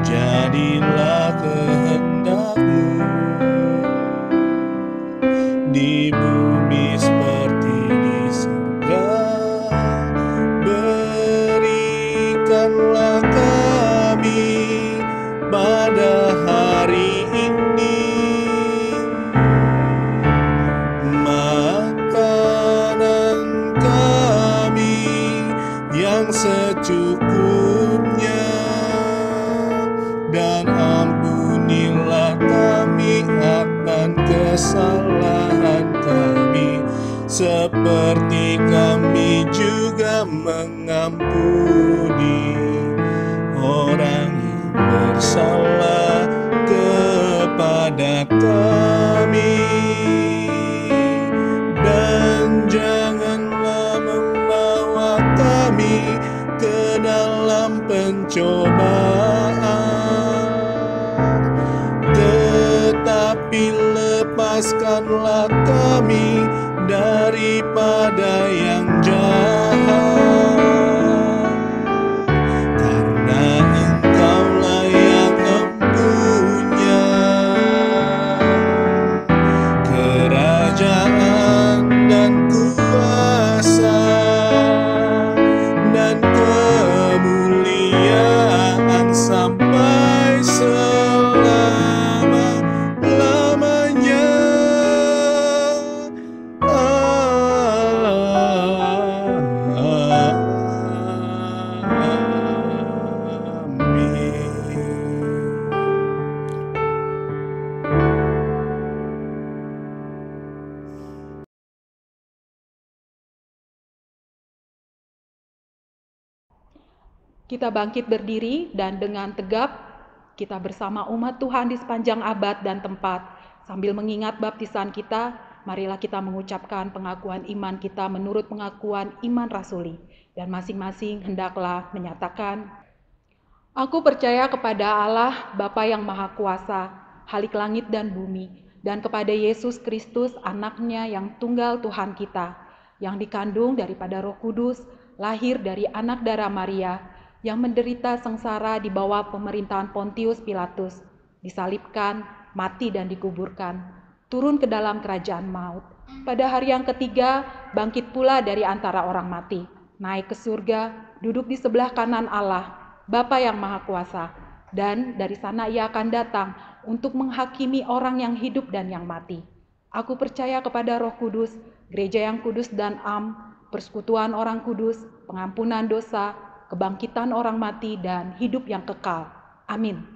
jadilah kehendak-Mu di bumi seperti di surga. Berikanlah kami pada hari ini makanan kami yang secukupnya, dan ampunilah kami akan kesalahan kami, seperti kami juga mengampuni orang yang bersalah kepada kami. Dan janganlah membawa kami ke dalam pencobaan, tetapi lepaskanlah kami daripada yang jahat, karena Engkaulah yang empunya kerajaan dan kuasa dan kemuliaan sampai selama-lamanya. Kita bangkit berdiri dan dengan tegap kita bersama umat Tuhan di sepanjang abad dan tempat. Sambil mengingat baptisan kita, marilah kita mengucapkan pengakuan iman kita menurut pengakuan iman rasuli. Dan masing-masing hendaklah menyatakan, Aku percaya kepada Allah, Bapa yang Maha Kuasa, Khalik langit dan bumi, dan kepada Yesus Kristus, anaknya yang tunggal Tuhan kita, yang dikandung daripada Roh Kudus, lahir dari anak darah Maria, yang menderita sengsara di bawah pemerintahan Pontius Pilatus, disalibkan, mati dan dikuburkan, turun ke dalam kerajaan maut. Pada hari yang ketiga, bangkit pula dari antara orang mati, naik ke surga, duduk di sebelah kanan Allah, Bapa yang Maha Kuasa, dan dari sana Ia akan datang untuk menghakimi orang yang hidup dan yang mati. Aku percaya kepada Roh Kudus, gereja yang kudus dan am, persekutuan orang kudus, pengampunan dosa, kebangkitan orang mati, dan hidup yang kekal. Amin.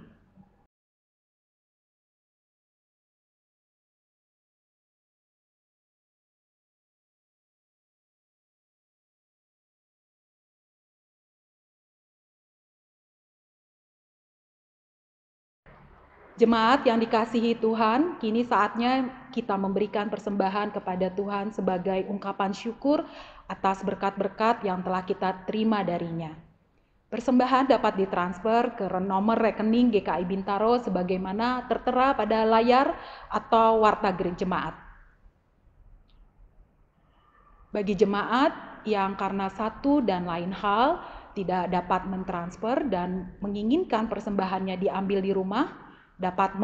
Jemaat yang dikasihi Tuhan, kini saatnya kita memberikan persembahan kepada Tuhan sebagai ungkapan syukur atas berkat-berkat yang telah kita terima darinya. Persembahan dapat ditransfer ke nomor rekening GKI Bintaro sebagaimana tertera pada layar atau warta gereja jemaat. Bagi jemaat yang karena satu dan lain hal tidak dapat mentransfer dan menginginkan persembahannya diambil di rumah, dapat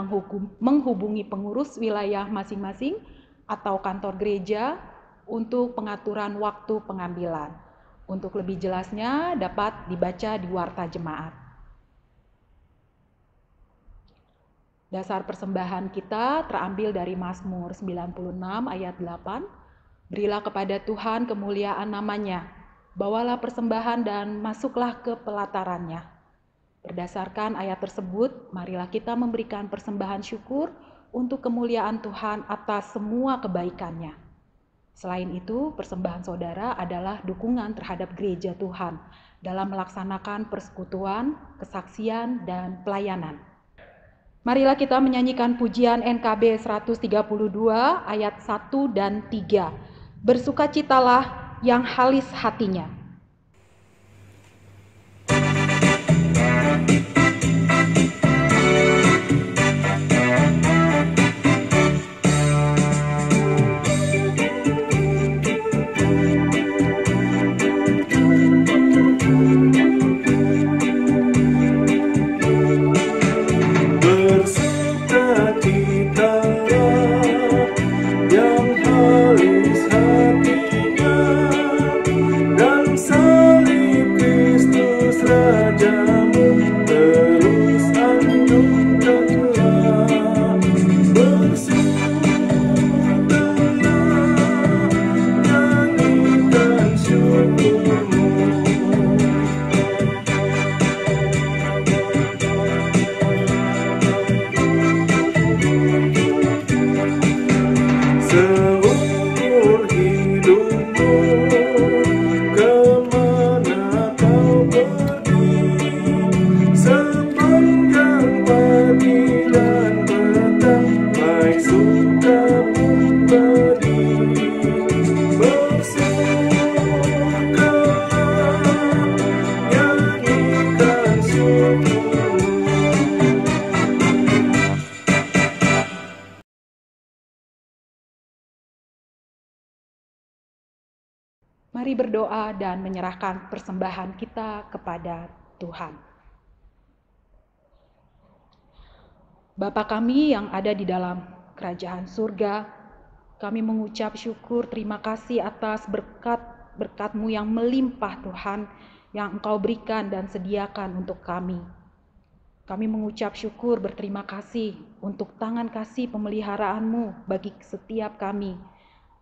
menghubungi pengurus wilayah masing-masing atau kantor gereja untuk pengaturan waktu pengambilan. Untuk lebih jelasnya dapat dibaca di Warta Jemaat. Dasar persembahan kita terambil dari Mazmur 96 ayat 8. Berilah kepada Tuhan kemuliaan namanya, bawalah persembahan dan masuklah ke pelatarannya. Berdasarkan ayat tersebut, marilah kita memberikan persembahan syukur untuk kemuliaan Tuhan atas semua kebaikannya. Selain itu, persembahan saudara adalah dukungan terhadap gereja Tuhan dalam melaksanakan persekutuan, kesaksian, dan pelayanan. Marilah kita menyanyikan pujian NKB 132 ayat 1 dan 3. Bersukacitalah yang halis hatinya. Mari berdoa dan menyerahkan persembahan kita kepada Tuhan. Bapa kami yang ada di dalam kerajaan surga, kami mengucap syukur terima kasih atas berkat-Mu yang melimpah Tuhan, yang Engkau berikan dan sediakan untuk kami. Kami mengucap syukur berterima kasih untuk tangan kasih pemeliharaan-Mu bagi setiap kami.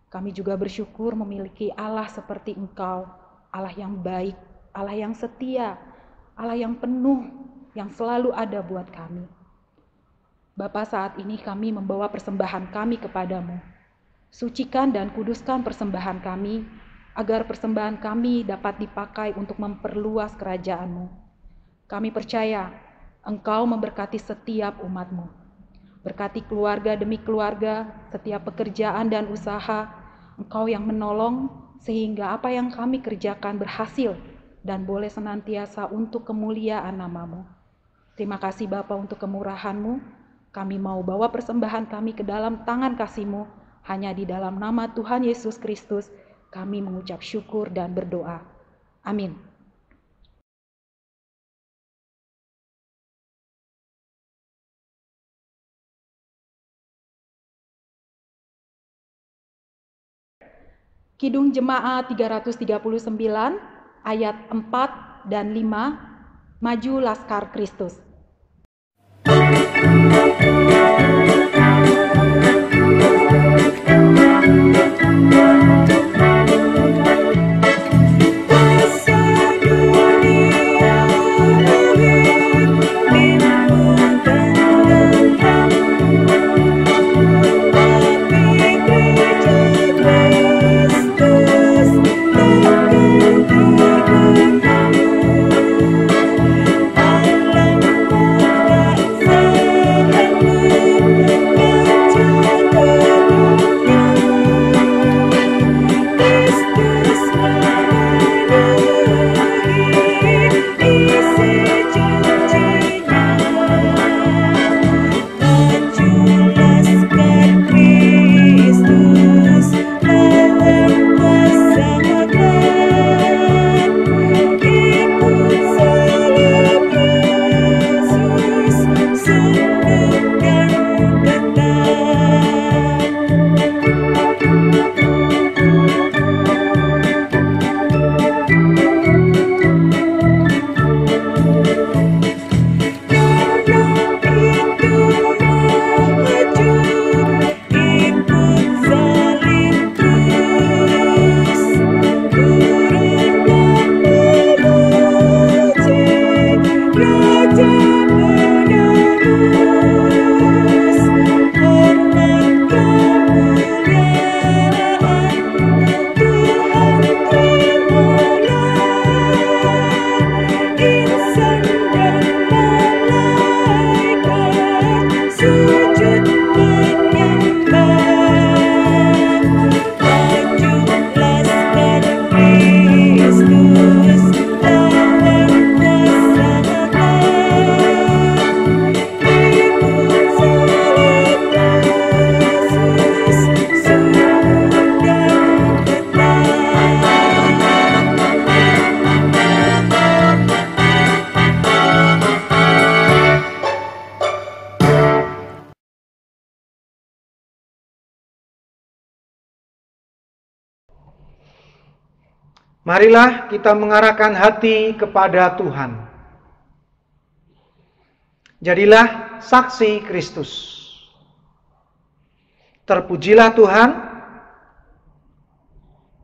Kami juga bersyukur memiliki Allah seperti Engkau, Allah yang baik, Allah yang setia, Allah yang penuh, yang selalu ada buat kami. Bapa, saat ini kami membawa persembahan kami kepadamu. Sucikan dan kuduskan persembahan kami, agar persembahan kami dapat dipakai untuk memperluas kerajaan-Mu. Kami percaya Engkau memberkati setiap umat-Mu. Berkati keluarga demi keluarga, setiap pekerjaan dan usaha, Engkau yang menolong sehingga apa yang kami kerjakan berhasil dan boleh senantiasa untuk kemuliaan nama-Mu. Terima kasih Bapa untuk kemurahan-Mu. Kami mau bawa persembahan kami ke dalam tangan kasih-Mu. Hanya di dalam nama Tuhan Yesus Kristus kami mengucap syukur dan berdoa. Amin. Kidung Jemaat 339 ayat 4 dan 5, Maju Laskar Kristus. Marilah kita mengarahkan hati kepada Tuhan. Jadilah saksi Kristus. Terpujilah Tuhan,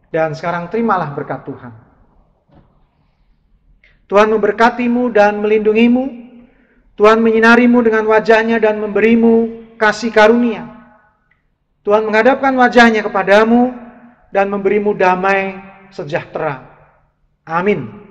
dan sekarang terimalah berkat Tuhan. Tuhan memberkatimu dan melindungimu. Tuhan menyinarimu dengan wajah-Nya dan memberimu kasih karunia. Tuhan menghadapkan wajah-Nya kepadamu dan memberimu damai sejahtera. Amin.